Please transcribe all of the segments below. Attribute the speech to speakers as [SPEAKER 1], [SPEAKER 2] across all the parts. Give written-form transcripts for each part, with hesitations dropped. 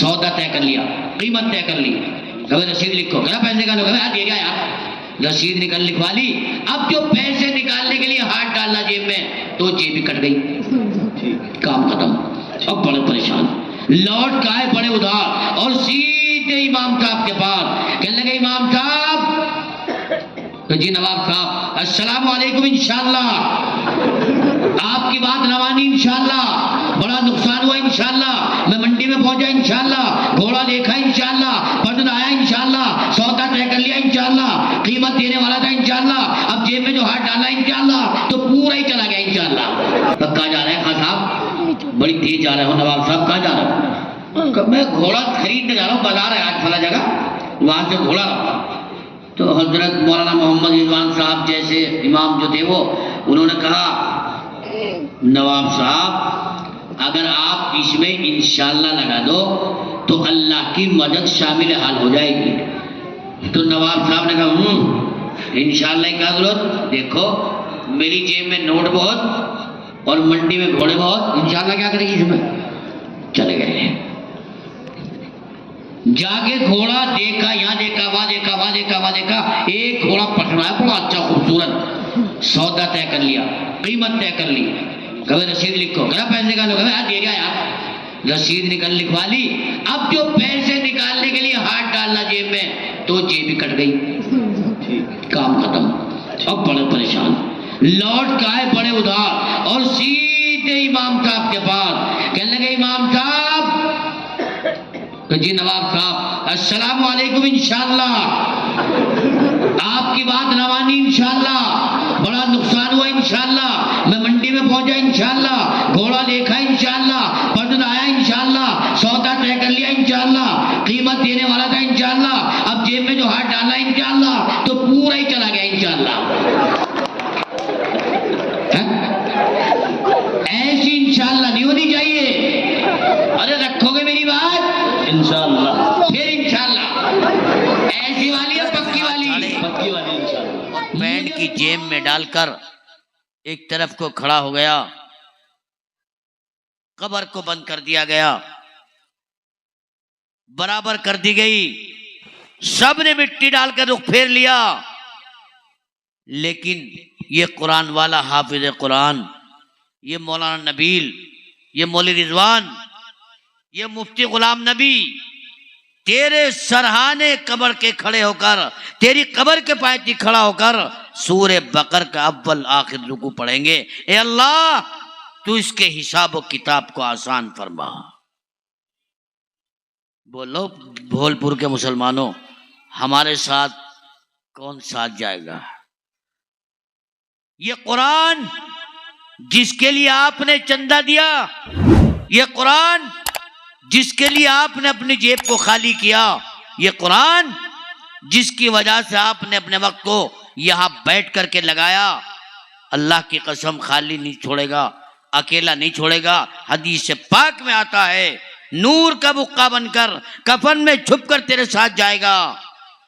[SPEAKER 1] سودا طے کر لیا، قیمت طے کر لی، کہ رسید لکھو، کہ پیسے نکالو، کہ دے گا یار، رسید لکھوا لی۔ اب جو پیسے نکالنے کے لیے ہاتھ ڈالا جیب میں تو جیب ہی کٹ گئی، کام ختم۔ اب بڑے پریشان، لوٹ کے آئے بڑے ادھار اور سیدھے امام صاحب کے پاس، کہنے لگے امام صاحب، جی نواب صاحب السلام علیکم، انشاءاللہ آپ کی بات نہ مانی، انشاءاللہ بڑا نقصان ہوا، انشاءاللہ میں منڈی میں پہنچا، انشاءاللہ گھوڑا دیکھا، انشاءاللہ پردن آیا، انشاءاللہ سودا طے کر لیا، انشاءاللہ قیمت دینے والا تھا، انشاءاللہ اب جیب میں جو ہاتھ ڈالا، انشاءاللہ تو پورا ہی چلا گیا، انشاءاللہ۔ اب کہاں جا رہے ہیں خان صاحب؟ بڑی تیز جا رہے ہو نواب صاحب، کہاں جا رہے ہو؟ میں گھوڑا خریدنے جا رہا ہوں، بازار ہے آج فلاں جگہ، وہاں سے گھوڑا رہا۔ تو حضرت مولانا محمد رضوان صاحب جیسے امام جو تھے وہ انہوں نے کہا نواب صاحب اگر آپ اس میں انشاءاللہ لگا دو تو اللہ کی مدد شامل حال ہو جائے گی۔ تو نواب صاحب نے کہا انشاءاللہ کی کیا ضرورت، دیکھو میری جیب میں نوٹ بہت اور منڈی میں گھوڑے بہت، انشاءاللہ کیا کرے گی اس میں؟ چلے گئے، جا کے گھوڑا دیکھا، یہاں دیکھا، وہاں دیکھا، وہاں دیکھا، وہاں دیکھا، ایک گھوڑا پکڑا ہے بڑا اچھا خوبصورت، سودا طے کر لیا، قیمت طے کر لی، کہ رسید لکھو، کہ پیسے نکالو، کہ دے گا یار، رسید لکھوا لی۔ اب جو پیسے نکالنے کے لیے ہاتھ ڈالا جیب میں تو جیب ہی کٹ گئی، کام ختم۔ اب بڑے پریشان، لوٹ کے آئے بڑے ادھار اور سیدھے امام صاحب کے پاس، کہنے لگے امام صاحب، جی نواب صاحب السلام علیکم، انشاءاللہ آپ کی بات نہ مانی، انشاءاللہ بڑا نقصان ہوا، انشاءاللہ میں منڈی میں پہنچا، انشاءاللہ گھوڑا دیکھا، انشاءاللہ پردن آیا، انشاءاللہ سودا طے کر لیا، انشاءاللہ قیمت دینے والا تھا، انشاءاللہ اب جیب میں جو ہاتھ ڈالا، انشاءاللہ تو پورا ہی چلا گیا، انشاءاللہ۔ ایسی انشاءاللہ نہیں ہونی چاہیے، ارے رکھو گے میری بات انشاءاللہ، پھر انشاءاللہ ایسی والی اور پکی والی انشاءاللہ۔ پینٹ کی جیب میں ڈال کر ایک طرف کو کھڑا ہو گیا، قبر کو بند کر دیا گیا، برابر کر دی گئی، سب نے مٹی ڈال کر رخ پھیر لیا، لیکن یہ قرآن والا حافظ قرآن، یہ مولانا نبیل، یہ مولوی رضوان، یہ مفتی غلام نبی تیرے سرہانے قبر کے کھڑے ہو کر، تیری قبر کے پاس کھڑا ہو کر سورہ بقر کا اول آخر رکوع پڑھیں گے، اے اللہ تو اس کے حساب و کتاب کو آسان فرما۔ بولو بھولپور کے مسلمانوں، ہمارے ساتھ کون ساتھ جائے گا؟ یہ قرآن جس کے لیے آپ نے چندہ دیا، یہ قرآن جس کے لیے آپ نے اپنی جیب کو خالی کیا، یہ قرآن جس کی وجہ سے آپ نے اپنے وقت کو یہاں بیٹھ کر کے لگایا، اللہ کی قسم خالی نہیں چھوڑے گا، اکیلا نہیں چھوڑے گا۔ حدیث پاک میں آتا ہے نور کا بقع بن کر کفن میں چھپ کر تیرے ساتھ جائے گا،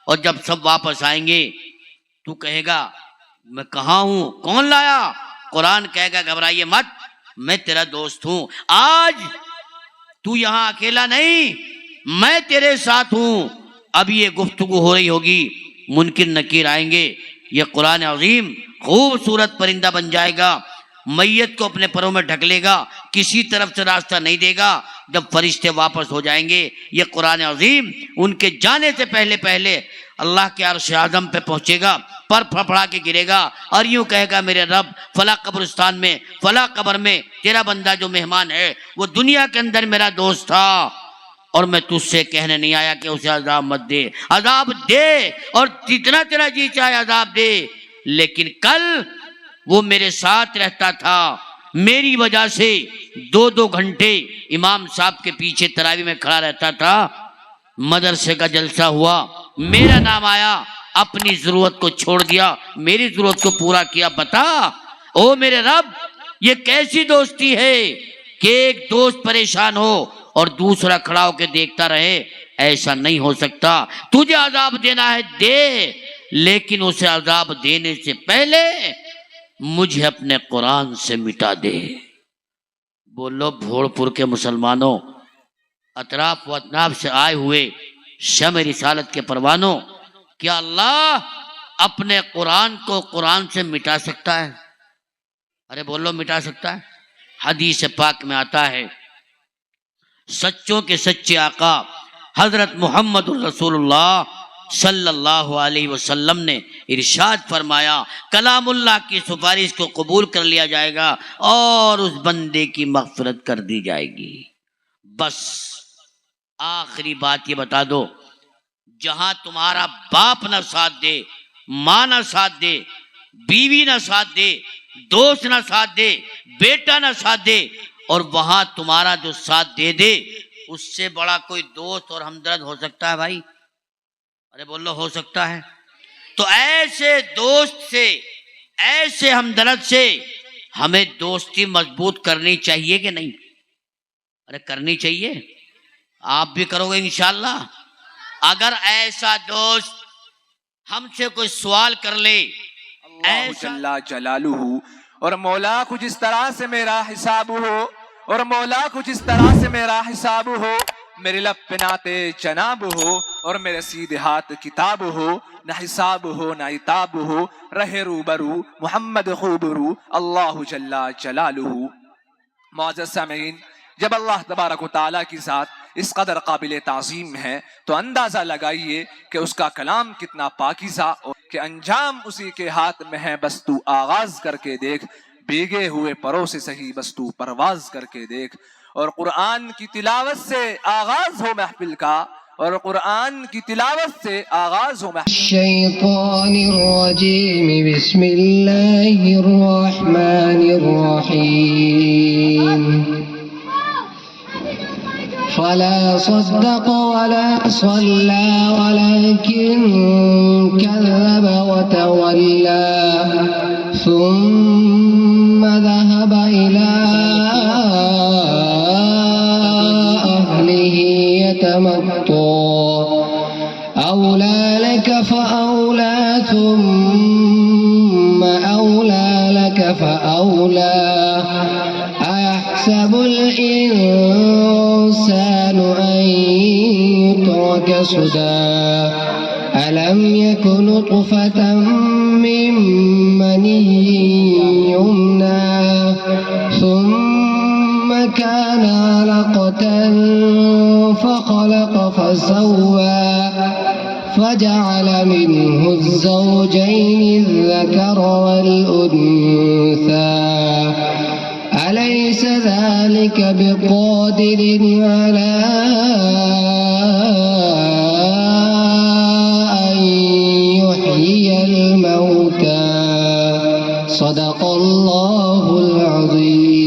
[SPEAKER 1] اور جب سب واپس آئیں گے تو کہے گا میں کہاں ہوں، کون لایا؟ قرآن کہے گا گھبرائیے مت، میں تیرا دوست ہوں، آج تو یہاں اکیلا نہیں، میں تیرے ساتھ ہوں۔ اب یہ گفتگو ہو رہی ہوگی، منکر نکیر آئیں گے، یہ قرآن عظیم خوبصورت پرندہ بن جائے گا، میت کو اپنے پروں میں ڈھک لے گا، کسی طرف سے راستہ نہیں دے گا۔ جب فرشتے واپس ہو جائیں گے، یہ قرآن عظیم ان کے جانے سے پہلے پہلے اللہ کے عرش اعظم پہ پہنچے گا، پر پھپڑا کے گرے گا اور یوں کہے گا میرے رب فلاں قبرستان میں فلاں قبر میں تیرا بندہ جو مہمان ہے وہ دنیا کے اندر میرا دوست تھا، اور میں تجھ سے کہنے نہیں آیا کہ اسے عذاب مت دے، عذاب دے اور جتنا تیرا جی چاہے عذاب دے، لیکن کل وہ میرے ساتھ رہتا تھا، میری وجہ سے 2 گھنٹے امام صاحب کے پیچھے تراویح میں کھڑا رہتا تھا، مدرسے کا جلسہ ہوا، میرا نام آیا، اپنی ضرورت کو چھوڑ دیا، میری ضرورت کو پورا کیا۔ بتا او میرے رب، یہ کیسی دوستی ہے کہ ایک دوست پریشان ہو اور دوسرا کھڑا ہو کے دیکھتا رہے؟ ایسا نہیں ہو سکتا، تجھے عذاب دینا ہے دے، لیکن اسے عذاب دینے سے پہلے مجھے اپنے قرآن سے مٹا دے۔ بولو بھوڑپور کے مسلمانوں، اطراف و اطناف سے آئے ہوئے شمع رسالت کے پروانوں، کیا اللہ اپنے قرآن کو قرآن سے مٹا سکتا ہے؟ ارے بولو، مٹا سکتا ہے؟ حدیث پاک میں آتا ہے سچوں کے سچے آقا حضرت محمد الرسول اللہ صلی اللہ علیہ وسلم نے ارشاد فرمایا کلام اللہ کی سفارش کو قبول کر لیا جائے گا اور اس بندے کی مغفرت کر دی جائے گی۔ بس آخری بات یہ بتا دو، جہاں تمہارا باپ نہ ساتھ دے، ماں نہ ساتھ دے، بیوی نہ ساتھ دے، دوست نہ ساتھ دے، بیٹا نہ ساتھ دے، اور وہاں تمہارا جو ساتھ دے دے، اس سے بڑا کوئی دوست اور ہمدرد ہو سکتا ہے بھائی؟ ارے بولو، ہو سکتا ہے؟ تو ایسے دوست سے، ایسے ہمدرد سے ہمیں دوستی مضبوط کرنی چاہیے کہ نہیں؟ ارے کرنی چاہیے، آپ بھی کرو گے انشاءاللہ۔ اگر ایسا دوست ہم سے کوئی سوال کر لے،
[SPEAKER 2] اللہ جل جلالہ، اور مولا کو جس طرح سے میرا حساب ہو، اور مولا کو جس طرح سے میرا حساب ہو، میرے لب پہ ناتے جناب ہو، اور میرے سیدھے ہاتھ کتاب ہو، نہ حساب ہو نہ عتاب ہو، رہے روبرو محمد خوبرو اللہ جل جلالہ۔ معزز سامعین، جب اللہ تبارک و تعالیٰ کی ذات اس قدر قابل تعظیم ہے تو اندازہ لگائیے کہ اس کا کلام کتنا پاکیزہ، اور کہ انجام اسی کے ہاتھ میں ہے، بس تو آغاز کر کے دیکھ، بھیگے ہوئے پروں سے صحیح بس تو پرواز کر کے دیکھ۔ اور قرآن کی تلاوت سے آغاز ہو محفل کا، اور قرآن کی تلاوت سے آغاز ہو محفل۔
[SPEAKER 3] الشیطان الرجیم، بسم اللہ الرحمن الرحیم۔ فلا صدق ولا صلى ولكن كذب وتولى ثم ذهب إلى أهله يتمطى أولى لك فأولى ثم أولى لك فأولى أيحسب الإنسان أن يترك سدى ألم يك نطفة من مني يمنى ثم كان علقة فخلق فسوى فجعل منه الزوجين الذكر والأنثى أليس ذلك بقادر على أن يحيي الموتى صدق الله العظيم۔